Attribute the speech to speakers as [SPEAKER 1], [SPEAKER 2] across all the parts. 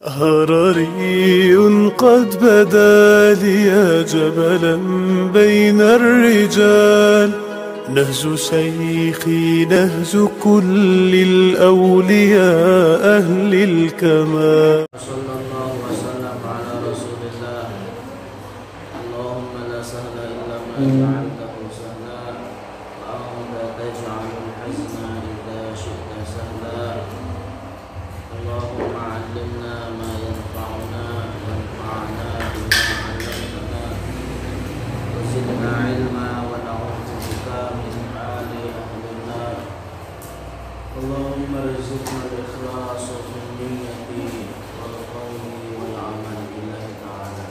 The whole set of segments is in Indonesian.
[SPEAKER 1] هرري قد بدا لي جبلا بين الرجال، نهج شيخي نهج كل الأولياء أهل الكمال.
[SPEAKER 2] صلى الله وسلم على رسول الله. اللهم لا سهل إلا ما جعلته سهلا، وأنت تجعل الحزن إذا شئت سهلا. اللهم علمنا ما ينفعنا وانفعنا بما علمتنا، وزدنا علما ونعوذ بك من حال أهل النار. اللهم ارزقنا الإخلاص في النية والقول والعمل لله تعالى.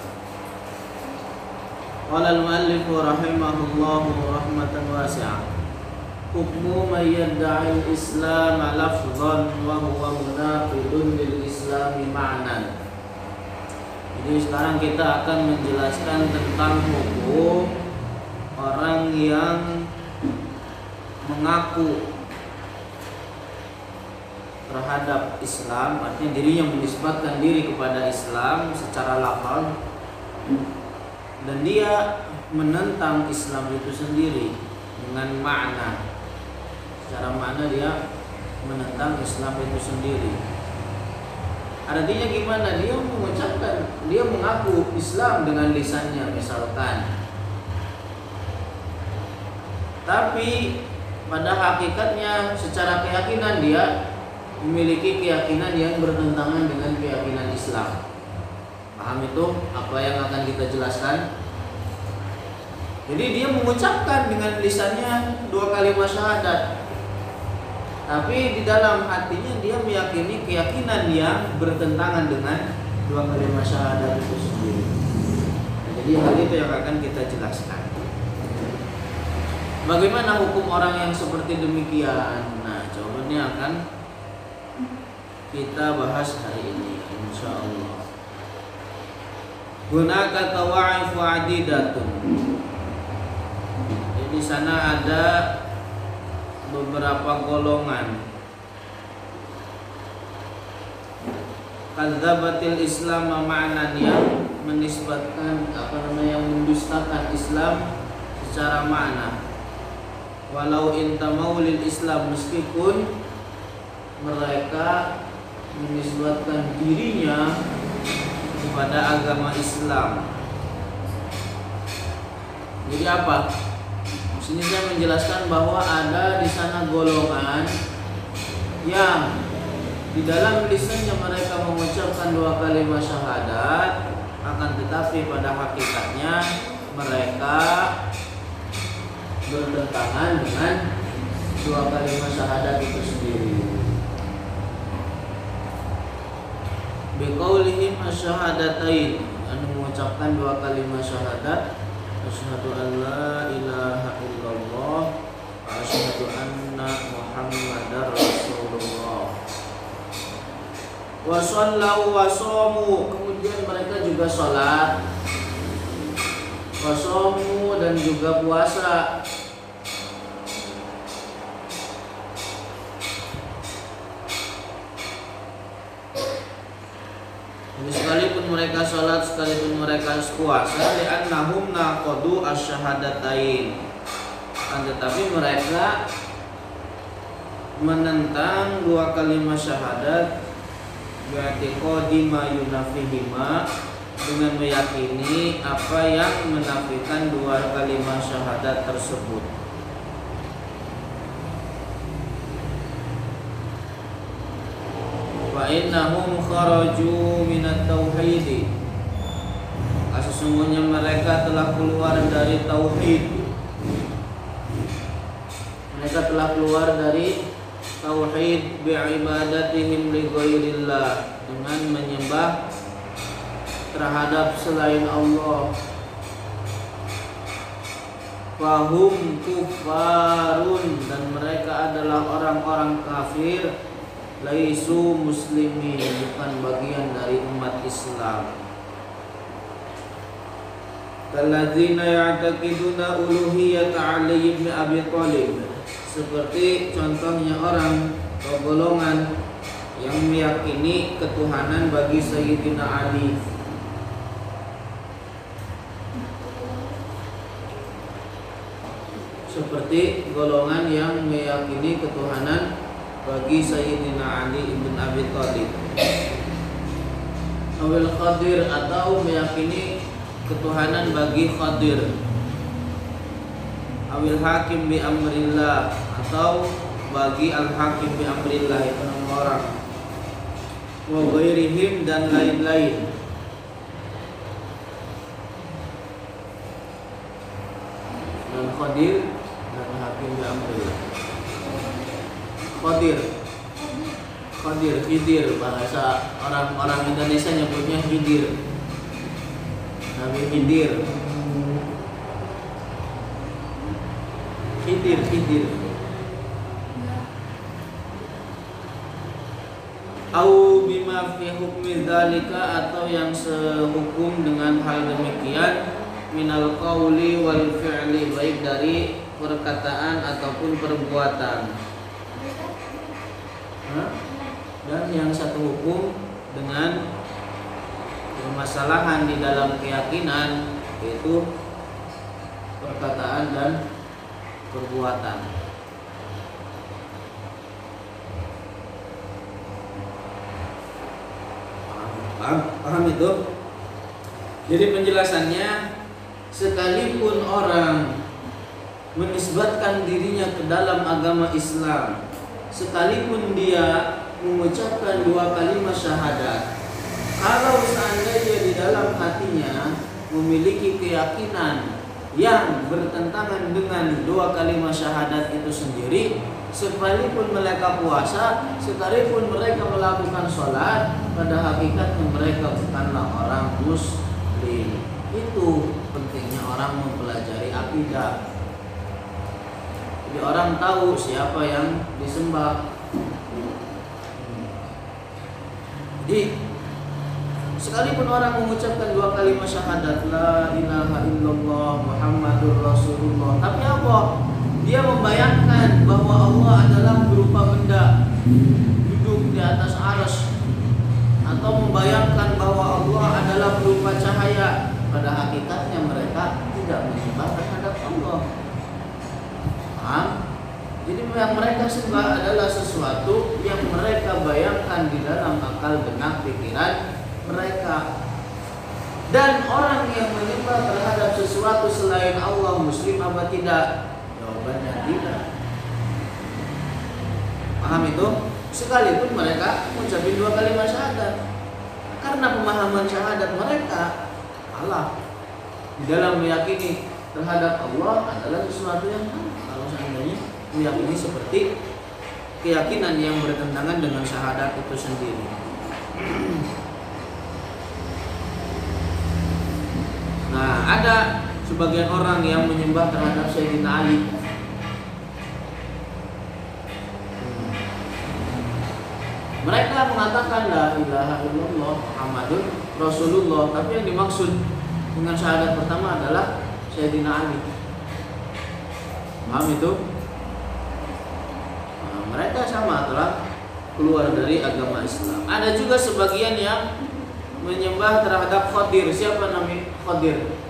[SPEAKER 2] قال المؤلف رحمه الله رحمة واسعة: حكم من يدعي الإسلام لفظا وهو مناقض للإسلام معنى. Jadi sekarang kita akan menjelaskan tentang hukum orang yang mengaku terhadap Islam, artinya dirinya menisbatkan diri kepada Islam secara lafaz, dan dia menentang Islam itu sendiri dengan makna. Secara makna dia menentang Islam itu sendiri. Artinya gimana? Dia mengucapkan, dia mengaku Islam dengan lisannya misalkan, tapi pada hakikatnya secara keyakinan dia memiliki keyakinan yang bertentangan dengan keyakinan Islam. Paham itu apa yang akan kita jelaskan? Jadi dia mengucapkan dengan lisannya dua kalimat syahadat, tapi di dalam hatinya dia meyakini keyakinan yang bertentangan dengan dua kalimat syahadat itu sendiri. Jadi hal itu yang akan kita jelaskan. Bagaimana hukum orang yang seperti demikian? Nah, jawabannya akan kita bahas hari ini, insyaallah. Hunaka tawa'ifu adidatun. Di sana ada beberapa golongan. Kadzabatil Islam ma'nan, yang menisbatkan yang mendustakan Islam secara makna. Walau intamau lil Islam, meskipun mereka menisbatkan dirinya kepada agama Islam. Jadi apa? Sini saya menjelaskan bahwa ada di sana golongan yang di dalam lisannya mereka mengucapkan dua kalimat syahadat, akan tetapi pada hakikatnya mereka bertentangan dengan dua kalimat syahadat itu sendiri. Biqaulihim asyhadatain, mengucapkan dua kalimat syahadat, asyhadu an la ilaha illallah wa asyhadu anna muhammadar rasulullah. Wa shallu wa shamu, kemudian mereka juga salat, wa shamu, dan juga puasa. Jadi sekalipun mereka sholat, sekalipun mereka puasa, li'annahum naqadu asyhadatain, tetapi mereka menentang dua kalimat syahadat bi'atiqadi ma yunafihima, dengan meyakini apa yang menafikan dua kalimat syahadat tersebut. Wa innahum kharaju minat tauhid, sesungguhnya mereka telah keluar dari tauhid. Mereka telah keluar dari tauhid bi'ibadatihim li ghairillah, dengan menyembah terhadap selain Allah. Fahum kufarun, dan mereka adalah orang-orang kafir. Laisu muslimin, bukan bagian dari umat Islam. Kalladzina ya'taqiduna uluhiyyata Ali bin Abi Thalib, seperti contohnya orang atau golongan yang meyakini ketuhanan bagi Sayyidina Ali. Seperti golongan yang meyakini ketuhanan bagi Sayyidina Ali ibn Abi Thalib. Awil Khadir, atau meyakini ketuhanan bagi Khadir. Awil Hakim bi amrillah, atau bagi Al-Hakim bi amrillah, itu nama orang. Wa ghairihim, dan lain-lain. Dan Khadir dan Hakim bi amrillah. Khadir, Khidir, bahasa orang-orang Indonesia nyebutnya Khidir. Nabi Khidir. Khidir. Au bima fi hukmi dzalika, atau yang sehukum dengan hal demikian, minal qauli wal fi'li, baik dari perkataan ataupun perbuatan. Dan yang satu hukum dengan permasalahan di dalam keyakinan, yaitu perkataan dan perbuatan. Paham itu? Jadi penjelasannya, sekalipun orang menisbatkan dirinya ke dalam agama Islam, sekalipun dia mengucapkan 2 kalimat syahadat, kalau seandainya di dalam hatinya memiliki keyakinan yang bertentangan dengan 2 kalimat syahadat itu sendiri, sekalipun mereka puasa, sekalipun mereka melakukan sholat, pada hakikatnya mereka bukanlah orang muslim. Itu pentingnya orang mempelajari akidah. Jadi orang tahu siapa yang disembah. Jadi sekalipun orang mengucapkan 2 kalimat syahadat, la ilaha illallah Muhammadur Rasulullah, tapi apa? Dia membayangkan bahwa Allah adalah berupa benda duduk di atas arsy, atau membayangkan bahwa Allah adalah berupa cahaya. Pada hakikatnya mereka tidak menyembah terhadap Allah. Paham? Jadi yang mereka sembah adalah sesuatu yang mereka bayangkan di dalam akal benak pikiran mereka. Dan orang yang menyembah terhadap sesuatu selain Allah muslim apa tidak? Jawabannya tidak. Paham itu? Sekalipun mereka mengucapkan 2 kalimat syahadat, karena pemahaman syahadat mereka Allah di dalam meyakini terhadap Allah adalah sesuatu yang salah. Kalau seandainya meyakini seperti keyakinan yang bertentangan dengan syahadat itu sendiri. Nah, ada sebagian orang yang menyembah terhadap Sayyidina Ali. Mereka mengatakan la ilaha illallah Muhammadur Rasulullah, tapi yang dimaksud dengan syahadat pertama adalah Sayyidina Ali. Paham itu? Nah, mereka sama telah keluar dari agama Islam. Ada juga sebagian yang menyembah terhadap Khadir. Siapa namanya Khadir?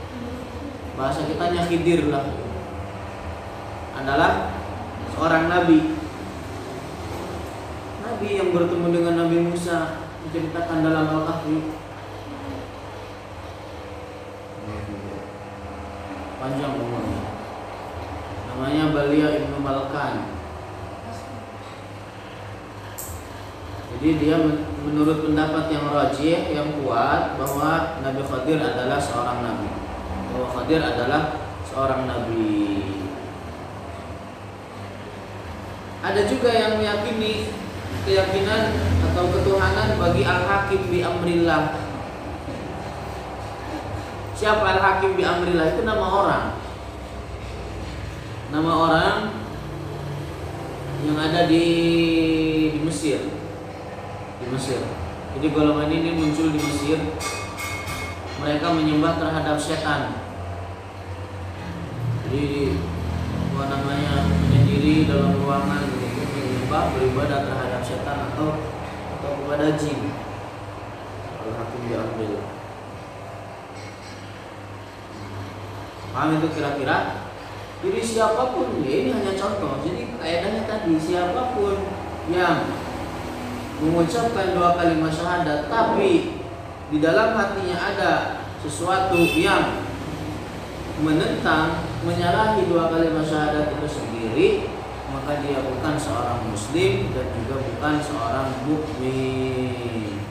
[SPEAKER 2] Bahasa kitanya Khidir lah. Adalah seorang nabi. Nabi yang bertemu dengan Nabi Musa, diceritakan dalam Al-Kahfi. Panjang umurnya. Namanya Balia Ibnu Malkan. Jadi dia menurut pendapat yang rajih, yang kuat, bahwa Nabi Khadir adalah seorang nabi. Bahwa Khadir adalah seorang nabi. Ada juga yang meyakini keyakinan atau ketuhanan bagi Al-Hakim bi amrillah. Siapa Al-Hakim bi amrillah? Itu nama orang. Nama orang yang ada di Mesir. Di Mesir. Jadi golongan ini muncul di Mesir. Mereka menyembah terhadap setan. Jadi menyendiri dalam ruangan, menyembah, beribadah terhadap setan atau atau kepada jin. Kalau hakim diambil. Paham itu kira-kira? Jadi siapapun, ya ini hanya contoh. Jadi kaidahnya tadi, siapapun yang mengucapkan 2 kalimat syahadat tapi di dalam hatinya ada sesuatu yang menentang, menyalahi 2 kalimat syahadat itu sendiri, maka dia bukan seorang muslim dan juga bukan seorang mukmin.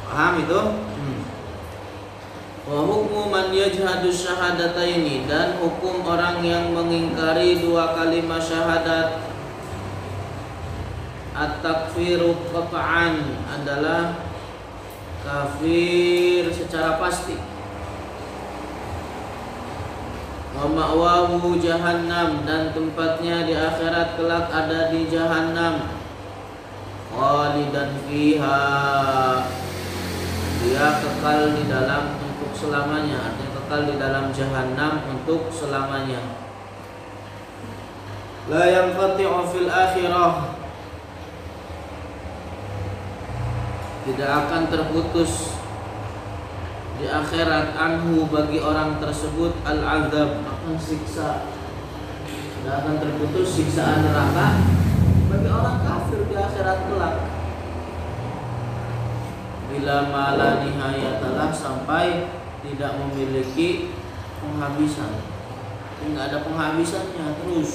[SPEAKER 2] Paham itu? Wa hukmu man yajhadu syahadataini, dan hukum orang yang mengingkari 2 kalimat syahadat at-takfiru qat'an, adalah kafir secara pasti. Wa ma'wahu jahannam, dan tempatnya di akhirat kelak ada di jahannam. Khalidan fiha, dia kekal di dalam untuk selamanya, artinya kekal di dalam jahannam untuk selamanya. La yanqati'u fil akhirah, tidak akan terputus di akhirat anhu bagi orang tersebut al-azab, akan siksa. Tidak akan terputus siksaan neraka bagi orang kafir di akhirat kelak. Bila mala nihayatalah, sampai tidak memiliki penghabisan, tidak ada penghabisannya terus.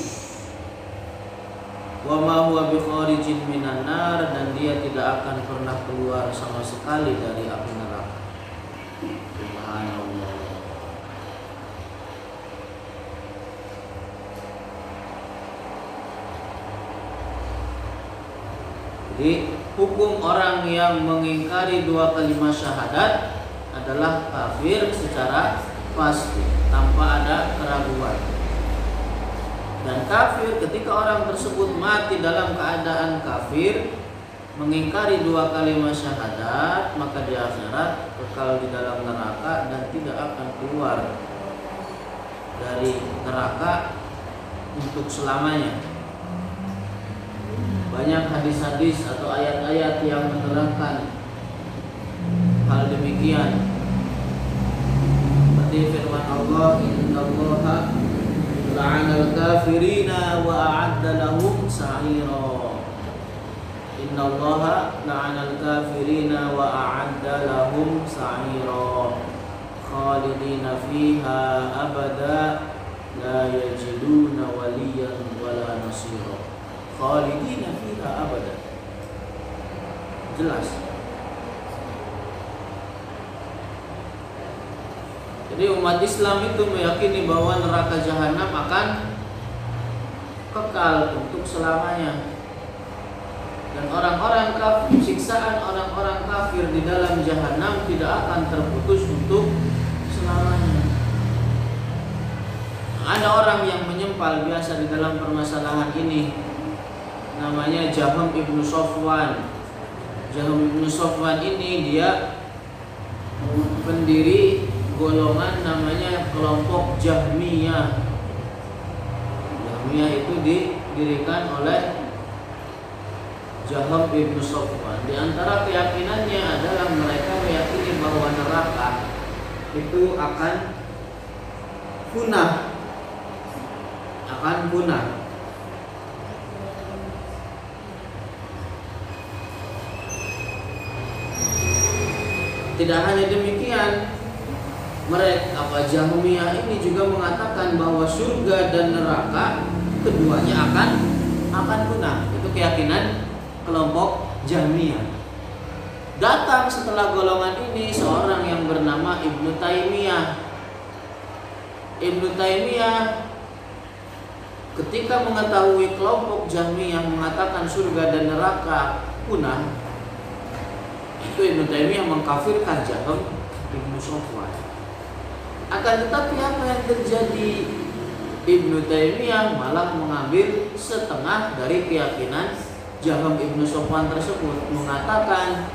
[SPEAKER 2] Wa ma huwa bi kharijin minan nar, dan dia tidak akan pernah keluar sama sekali dari api neraka. Subhanallah. Jadi hukum orang yang mengingkari 2 kalimat syahadat adalah kafir secara pasti, tanpa ada keraguan. Dan kafir, ketika orang tersebut mati dalam keadaan kafir, mengingkari 2 kalimat syahadat, maka di akhirat kekal di dalam neraka dan tidak akan keluar dari neraka untuk selamanya. Banyak hadis-hadis atau ayat-ayat yang menerangkan hal demikian. Seperti firman Allah, innallaha la'anal kafirina wa a'adda lahum sa'ira. Innallaha la'anal kafirina wa a'adda lahum sa'ira. Khalidina fiha abada la yajiduna waliyan wala nasira. Khalidina fiha abada. Jelas. Jadi umat Islam itu meyakini bahwa neraka jahanam akan kekal untuk selamanya. Dan orang-orang kafir, siksaan orang-orang kafir di dalam jahanam tidak akan terputus untuk selamanya. Ada orang yang menyempal biasa di dalam permasalahan ini, namanya Jaham ibnu Sofwan. Jaham ibnu Sofwan ini dia pendiri golongan namanya kelompok Jahmiyah. Jahmiyah itu didirikan oleh Jaham ibnu Sofwan. Di antara keyakinannya adalah mereka meyakini bahwa neraka itu akan punah. Akan punah. Tidak hanya demikian, mereka Jahmiyah ini juga mengatakan bahwa surga dan neraka keduanya akan punah. Itu keyakinan kelompok Jahmiyah. Datang setelah golongan ini seorang yang bernama Ibnu Taimiyah. Ibnu Taimiyah ketika mengetahui kelompok Jahmiyah mengatakan surga dan neraka punah, itu Ibnu Taimiyah mengkafirkan Jaham ibnu Sofwan. Akan tetapi apa yang terjadi? Ibnu Taimiyah malah mengambil setengah dari keyakinan Jaham ibnu Sofwan tersebut, mengatakan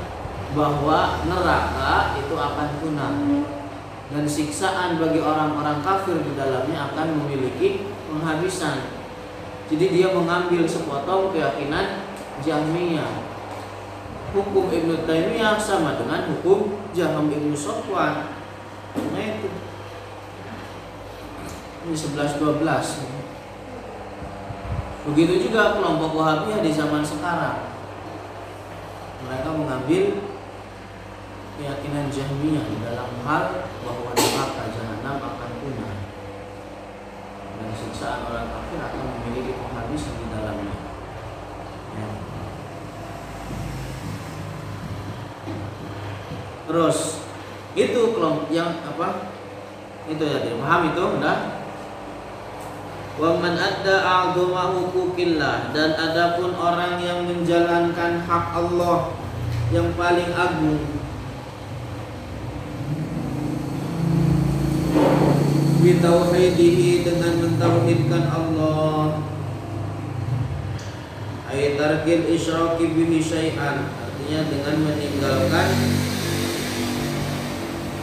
[SPEAKER 2] bahwa neraka itu akan punah dan siksaan bagi orang-orang kafir di dalamnya akan memiliki penghabisan. Jadi dia mengambil sepotong keyakinan Jahmiyah. hukum Ibnu Taimiyah sama dengan hukum Jaham Ibnu Safwan. Nah itu. Ini 11-12. Begitu juga kelompok Wahabiyah di zaman sekarang. Mereka mengambil keyakinan Jahmiyah dalam hal bahwa neraka jahanam akan punah dan siksaan orang kafir akan memiliki penghabisan di dalamnya. Ya. Terus itu kelompok yang apa? Itu ya, paham itu udah? Wa man adda a'dhama huquqillah, dan adapun orang yang menjalankan hak Allah yang paling agung, bi tauhidihi, dengan mentauhidkan Allah, ay tarkil isyraki bihi syai'an, artinya dengan meninggalkan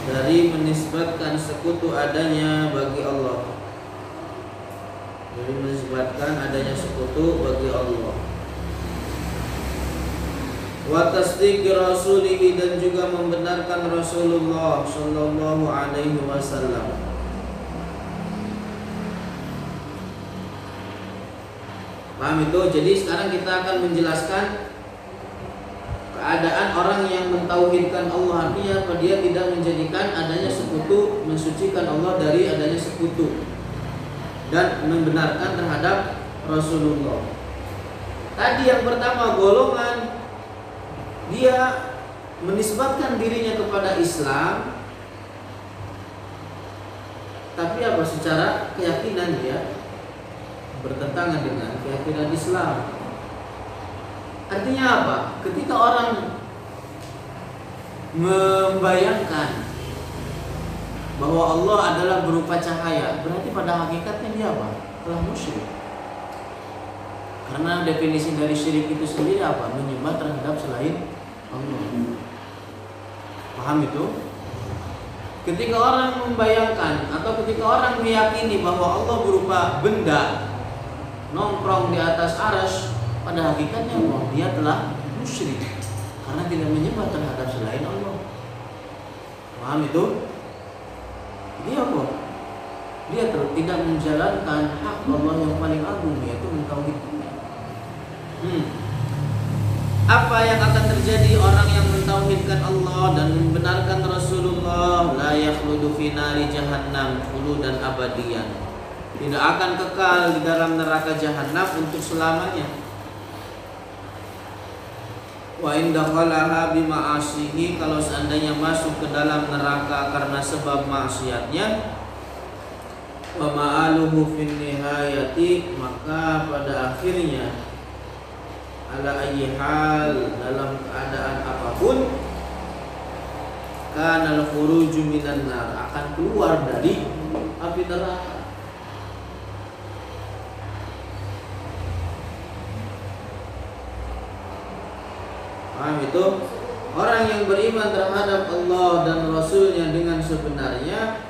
[SPEAKER 2] dari menisbatkan sekutu adanya bagi Allah. Jadi menisbatkan adanya sekutu bagi Allah. Wa tasdiq rasulihi, dan juga membenarkan Rasulullah sallallahu alaihi wasallam. Paham itu? Jadi sekarang kita akan menjelaskan keadaan orang yang mentauhidkan Allah, artinya apa? Dia tidak menjadikan adanya sekutu, mensucikan Allah dari adanya sekutu, dan membenarkan terhadap Rasulullah. Tadi yang pertama golongan, dia menisbatkan dirinya kepada Islam, tapi apa? Secara keyakinan dia bertentangan dengan keyakinan Islam. Artinya apa? Ketika orang membayangkan bahwa Allah adalah berupa cahaya, berarti pada hakikatnya dia apa? Telah musyrik. Karena definisi dari syirik itu sendiri apa? Menyembah terhadap selain Allah. Paham itu? Ketika orang membayangkan atau ketika orang meyakini bahwa Allah berupa benda nongkrong di atas arsy, pada hakikatnya Allah dia telah musyrik karena tidak menyembah terhadap selain Allah. Paham itu? Dia apa? Dia tidak menjalankan hak Allah yang paling agung, yaitu mentauhidkannya. Apa yang akan terjadi orang yang mentauhidkan Allah dan membenarkan Rasulullah? La yakhludu fi nari jahannam khuludan abadiyan. Tidak akan kekal di dalam neraka jahanam untuk selamanya. Wa in dakhalaha bima'asihi, kalau seandainya masuk ke dalam neraka karena sebab maksiatnya, wa ma'aluhu fin nihayati, maka pada akhirnya ala ayyi hal, dalam keadaan apapun, kana al-khuruju minan nar, akan keluar dari api neraka. Paham itu? Orang yang beriman terhadap Allah dan Rasulnya dengan sebenarnya,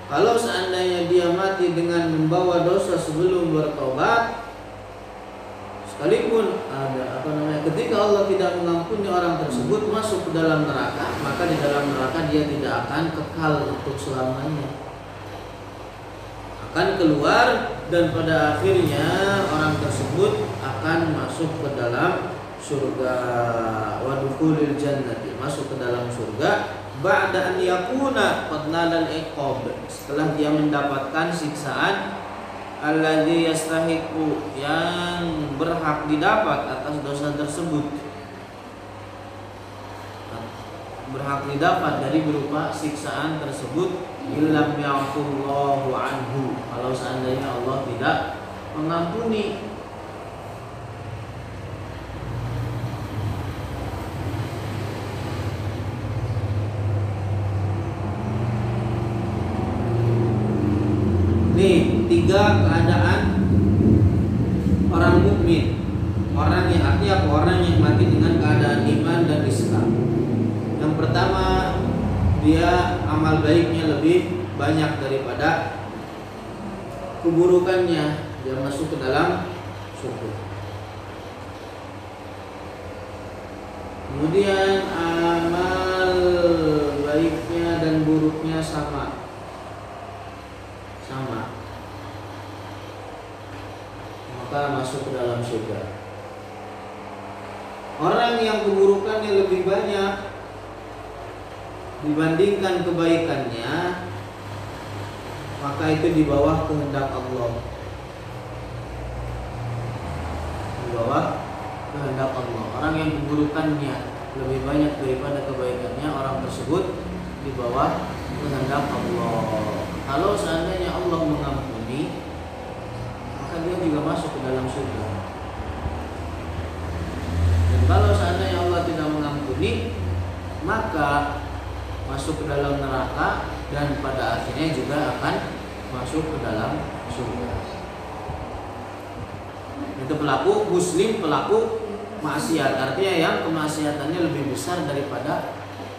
[SPEAKER 2] kalau seandainya dia mati dengan membawa dosa sebelum bertobat, sekalipun ketika Allah tidak mengampuni orang tersebut masuk ke dalam neraka, maka di dalam neraka dia tidak akan kekal untuk selamanya, akan keluar, dan pada akhirnya orang tersebut akan masuk ke dalam surga, wa dukhulil jannati, masuk ke dalam surga, ba'da an yakuna qad nalal iqab, setelah dia mendapatkan siksaan alladzi yastahiqu, yang berhak didapat atas dosa tersebut, berhak didapat dari berupa siksaan tersebut, illam ya'fullahu anhu, kalau seandainya Allah tidak mengampuni. Nih, 3 keadaan orang mukmin. Orang yang artinya apa? Orang yang mati dengan keadaan iman dan Islam. Yang pertama, dia amal baiknya lebih banyak daripada keburukannya, dia masuk ke dalam surga. Kemudian amal baiknya dan buruknya sama, maka masuk ke dalam surga. Orang yang keburukannya lebih banyak dibandingkan kebaikannya, maka itu di bawah kehendak Allah. Di bawah kehendak Allah. Orang yang keburukannya lebih banyak daripada kebaikannya, orang tersebut di bawah kehendak Allah. Kalau seandainya Allah mengampuni, maka dia juga masuk ke dalam surga. Dan kalau seandainya Allah tidak mengampuni, maka masuk ke dalam neraka dan pada akhirnya juga akan masuk ke dalam surga. Itu pelaku muslim, pelaku maksiat, artinya yang kemaksiatannya lebih besar daripada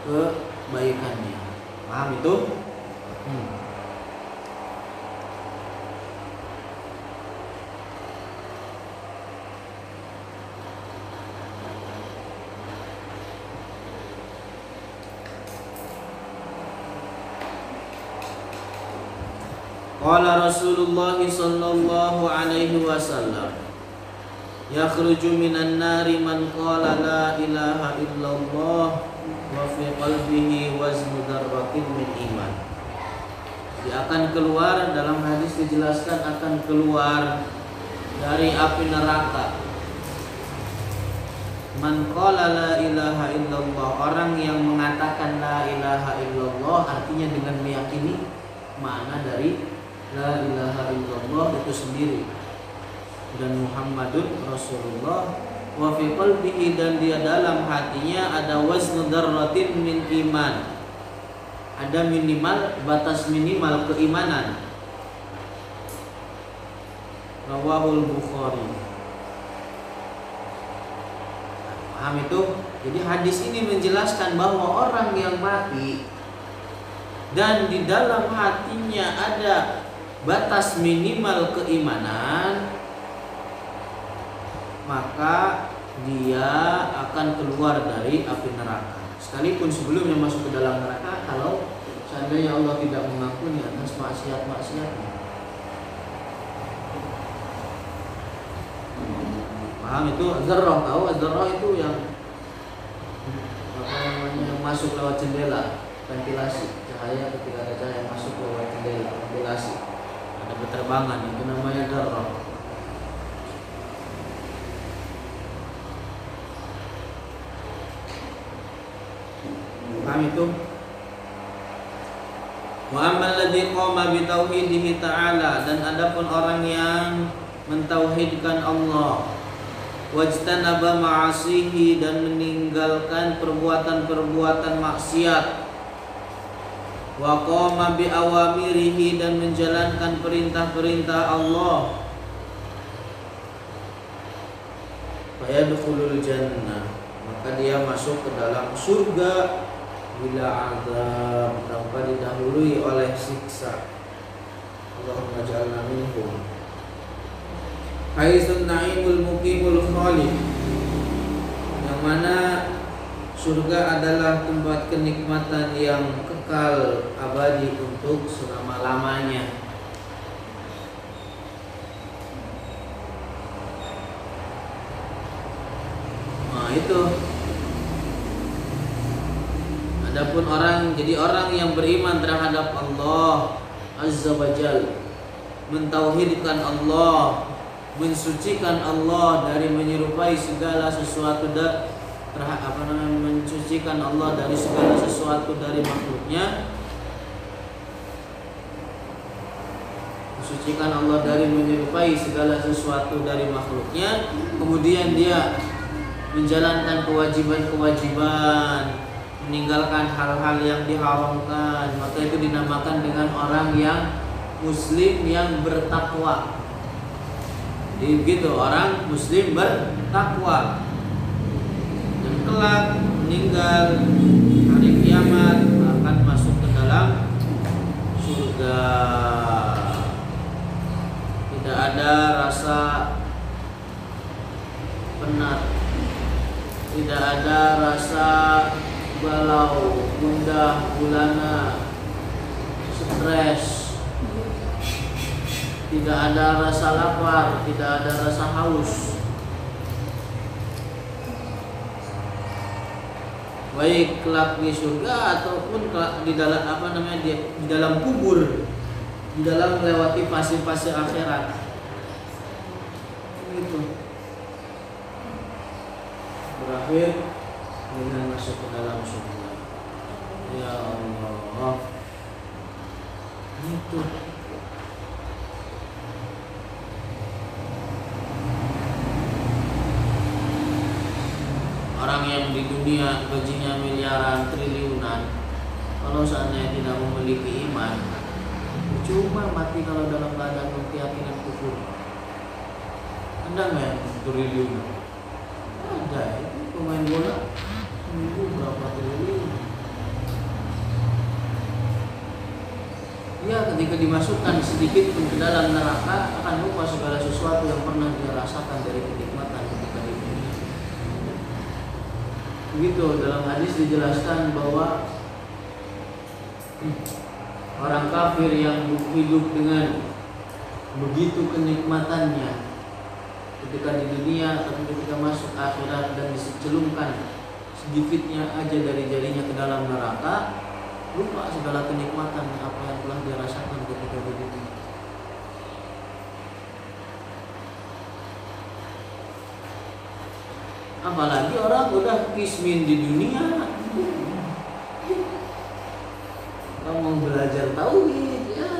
[SPEAKER 2] kebaikannya. Paham itu? Qala Rasulullah sallallahu alaihi wasallam, yakhruju minan nari man qala la ilaha illallah wa fi qalbihi waznu darratin min iman. Dia akan keluar, dalam hadis dijelaskan akan keluar dari api neraka. Man qala la ilaha illallah, orang yang mengatakan la ilaha illallah, artinya dengan meyakini makna dari la ilaha illallah itu sendiri dan Muhammadun Rasulullah, wa fi qalbihi, dan dia dalam hatinya ada waznu darratin min iman, ada minimal, batas minimal keimanan. Rawahul Bukhari. Paham itu? Jadi hadis ini menjelaskan bahwa orang yang mati dan di dalam hatinya ada batas minimal keimanan, maka dia akan keluar dari api neraka. Sekalipun sebelumnya masuk ke dalam neraka, kalau seandainya Allah tidak mengampuni atas maksiat-maksiatnya. Paham itu? Az-zarrah, tahu az-zarrah itu yang masuk lewat jendela, ventilasi, cahaya ketika ada cahaya masuk lewat jendela, ventilasi. Berterbangan, itu namanya darrah. Paham itu? Wa ammal ladzi qama bi tauhidihi ta'ala, dan adapun orang yang mentauhidkan Allah, wajtanaba ma'asihi, dan meninggalkan perbuatan-perbuatan maksiat, wa qama bi awamirihi, dan menjalankan perintah-perintah Allah, fa yadkhulul jannah, maka dia masuk ke dalam surga bila azab, tanpa didahului oleh siksa. Allahumma ja'alna minhum. Haitsun na'imul muqimul khalid, yang mana surga adalah tempat kenikmatan yang kekal abadi untuk selama-lamanya. Nah itu. Adapun orang yang beriman terhadap Allah Azza wa Jalla, mentauhidkan Allah, mensucikan Allah dari menyerupai segala sesuatu mensucikan Allah dari segala sesuatu dari makhluknya, mensucikan Allah dari menyerupai segala sesuatu dari makhluknya, kemudian dia menjalankan kewajiban-kewajiban, meninggalkan hal-hal yang diharamkan, maka itu dinamakan dengan orang yang muslim yang bertakwa. Jadi begitu, orang muslim bertakwa, dan kelak meninggal hari kiamat akan masuk ke dalam surga. Tidak ada rasa penat, tidak ada rasa gundah gulana, stres, tidak ada rasa lapar, tidak ada rasa haus, baik kelak di surga ataupun kelak di dalam di dalam kubur, di dalam melewati fase-fase akhirat. Gitu. Berakhir dengan masuk ke dalam surga. Ya Allah. Gitu. Orang yang di dunia gajinya miliaran, triliunan, kalau seandainya tidak memiliki iman, cuma mati kalau dalam keadaan keyakinan kufur. Anda nggak yang triliunan? Ada, itu pemain bola seminggu berapa triliun. Dia ketika dimasukkan sedikit pun ke dalam neraka akan lupa segala sesuatu yang pernah dia rasakan dari kenikmatan ketika di dunia. Begitu dalam hadis dijelaskan bahwa orang kafir yang hidup dengan begitu kenikmatannya ketika di dunia, tapi ketika masuk akhirat dan dicelupkan sedikitnya aja dari jarinya ke dalam neraka, lupa segala kenikmatan apa yang telah dia rasakan ketika di dunia. Apalagi orang udah kismin di dunia, kamu mau belajar tauhid, ya.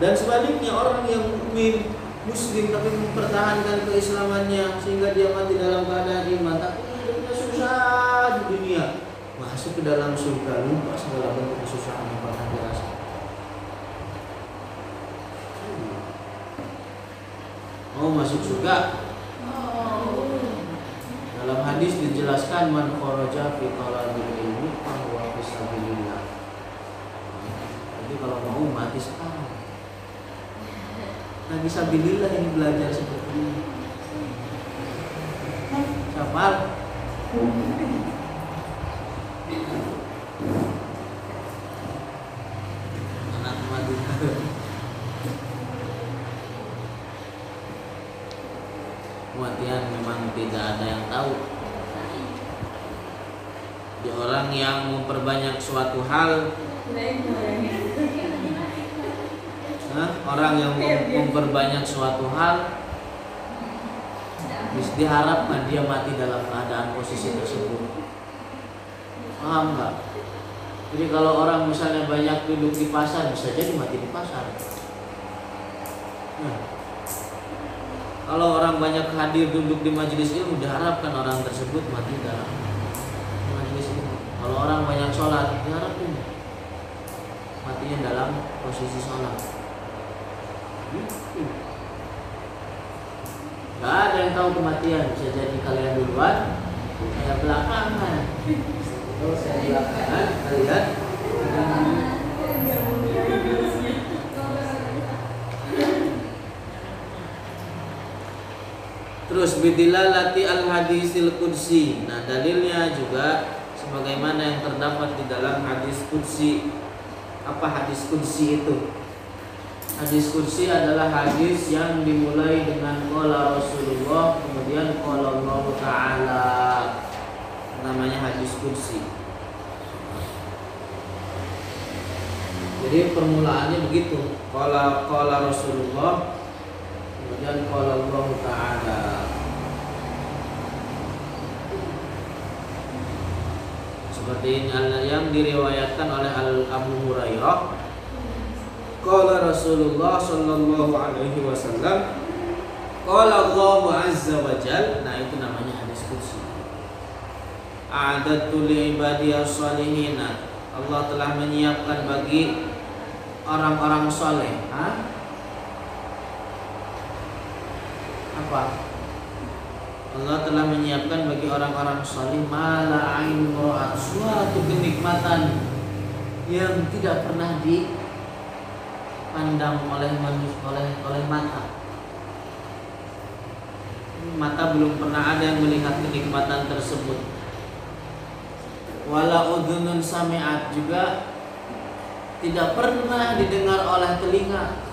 [SPEAKER 2] Dan sebaliknya orang yang mukmin muslim tapi mempertahankan keislamannya sehingga dia mati dalam keadaan iman, tapi hidupnya susah di dunia, masuk ke dalam surga, lupa segala bentuk kesusahan yang pernah dirasakan. Mau masuk surga? Dalam hadis dijelaskan man kharaja fi talabil ilmi fa huwa fi sabilillah. Jadi kalau mau mati sekarang. Nah, fisabilillah ini belajar seperti ini. Siapa? Anak mati. Kematian memang tidak ada yang tahu. Di orang yang memperbanyak suatu hal, orang yang memperbanyak suatu hal, diharapkan dia mati dalam keadaan posisi tersebut. Paham nggak? Jadi kalau orang misalnya banyak duduk di pasar, bisa jadi mati di pasar. Kalau orang banyak hadir duduk di majelis ilmu, diharapkan orang tersebut mati dalam majelis ilmu. Kalau orang banyak sholat, diharapkan matinya dalam posisi sholat. Gak ada yang tahu kematian. Bisa jadi kalian duluan, saya belakangan. Terus saya belakangan, kalian terus bidilalati al-hadisil qudsi. Nah, dalilnya juga sebagaimana yang terdapat di dalam hadis qudsi. Apa hadis qudsi itu? Hadis qudsi adalah hadis yang dimulai dengan qala Rasulullah, kemudian qala Allah Ta'ala. Namanya hadis qudsi. Jadi permulaannya begitu. Qala Rasulullah, kemudian qala Allah Ta'ala. Seperti ini yang diriwayatkan oleh Abu Hurairah. Qala Rasulullah sallallahu alaihi wasallam, qala Allah azza wa jalla. Nah, itu namanya hadis qudsi. A'adatu li ibadiyas shalihin. Allah telah menyiapkan bagi orang-orang saleh. Apa? Allah telah menyiapkan bagi orang-orang saleh mala ain ra'at, suatu kenikmatan yang tidak pernah dipandang dipandang oleh manusia, oleh mata. Mata belum pernah ada yang melihat kenikmatan tersebut. Wala udhunun sami'at, juga tidak pernah didengar oleh telinga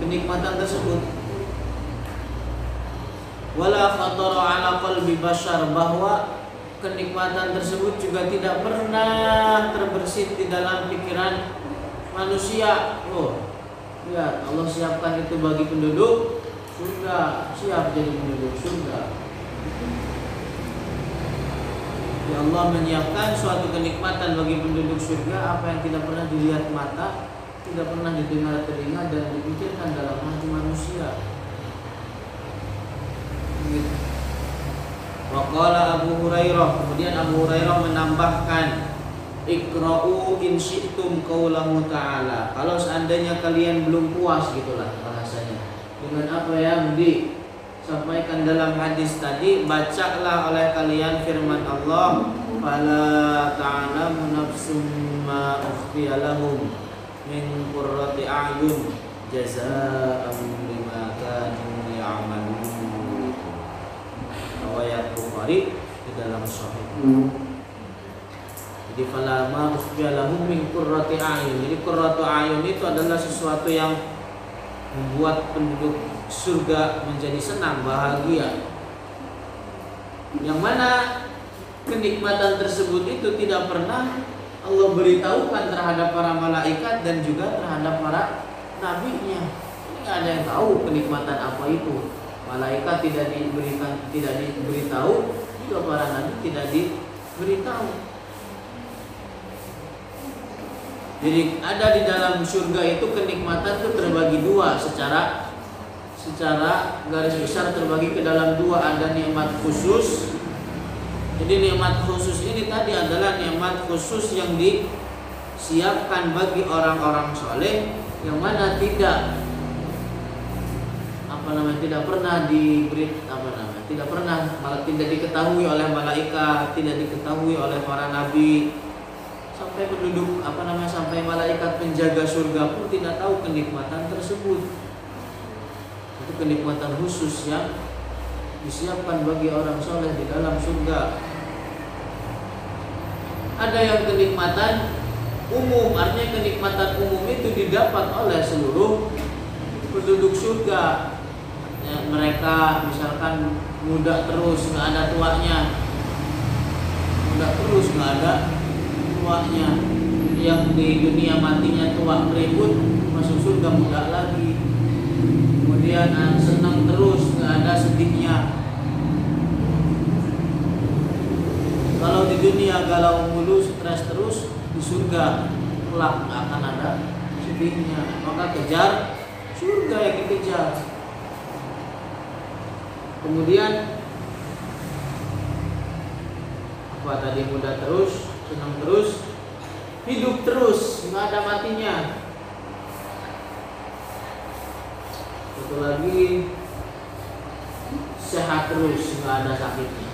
[SPEAKER 2] kenikmatan tersebut. Wala khatara ala qalbi bashar, bahwa kenikmatan tersebut juga tidak pernah terbersit di dalam pikiran manusia. Oh, lihat, Allah siapkan itu bagi penduduk surga, siap jadi penduduk surga. Ya Allah menyiapkan suatu kenikmatan bagi penduduk surga, apa yang tidak pernah dilihat mata, tidak pernah didengar telinga, dan dipikirkan dalam hati manusia. Waqala Abu Hurairah, kemudian Abu Hurairah menambahkan, Iqra'u in syi'tum qaulahu ta'ala. Kalau seandainya kalian belum puas, gitulah bahasanya, dengan apa yang disampaikan dalam hadis tadi, bacalah oleh kalian firman Allah, fala ta'lamu nafsum ma ukhfiya lahum min qurrati a'yun jazaa'an bima kanu ya'malun. Riwayat Bukhari di dalam Sahih. Jadi fala ma ukhfiya lahum min qurrati a'yun. Jadi qurratu a'yun itu adalah sesuatu yang membuat penduduk surga menjadi senang, bahagia. Yang mana kenikmatan tersebut itu tidak pernah Allah beritahukan terhadap para malaikat dan juga terhadap para nabinya. Ini nggak ada yang tahu kenikmatan apa itu. Malaikat tidak diberitahu, juga para nabi tidak diberitahu. Jadi ada di dalam surga itu kenikmatan itu terbagi dua, secara garis besar terbagi ke dalam dua. Ada nikmat khusus. Jadi nikmat khusus ini tadi adalah nikmat khusus yang disiapkan bagi orang-orang soleh, yang mana tidak pernah tidak diketahui oleh malaikat, tidak diketahui oleh para nabi, sampai penduduk sampai malaikat penjaga surga pun tidak tahu kenikmatan tersebut. Itu kenikmatan khusus yang disiapkan bagi orang soleh di dalam surga. Ada yang kenikmatan umum, artinya kenikmatan umum itu didapat oleh seluruh penduduk surga. Ya, mereka misalkan muda terus, nggak ada tuanya, yang di dunia matinya tua keriput, masuk surga muda lagi. Kemudian senang terus, nggak ada sedihnya. Kalau di dunia galau mulu, stres terus, di surga kelak nggak akan ada sedihnya. Maka kejar surga yang dikejar. Kemudian apa tadi, muda terus, senang terus, hidup terus, nggak ada matinya. Satu lagi, sehat terus, nggak ada sakitnya.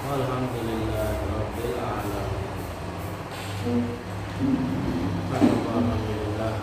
[SPEAKER 2] Alhamdulillahirabbil alamin. Alhamdulillah.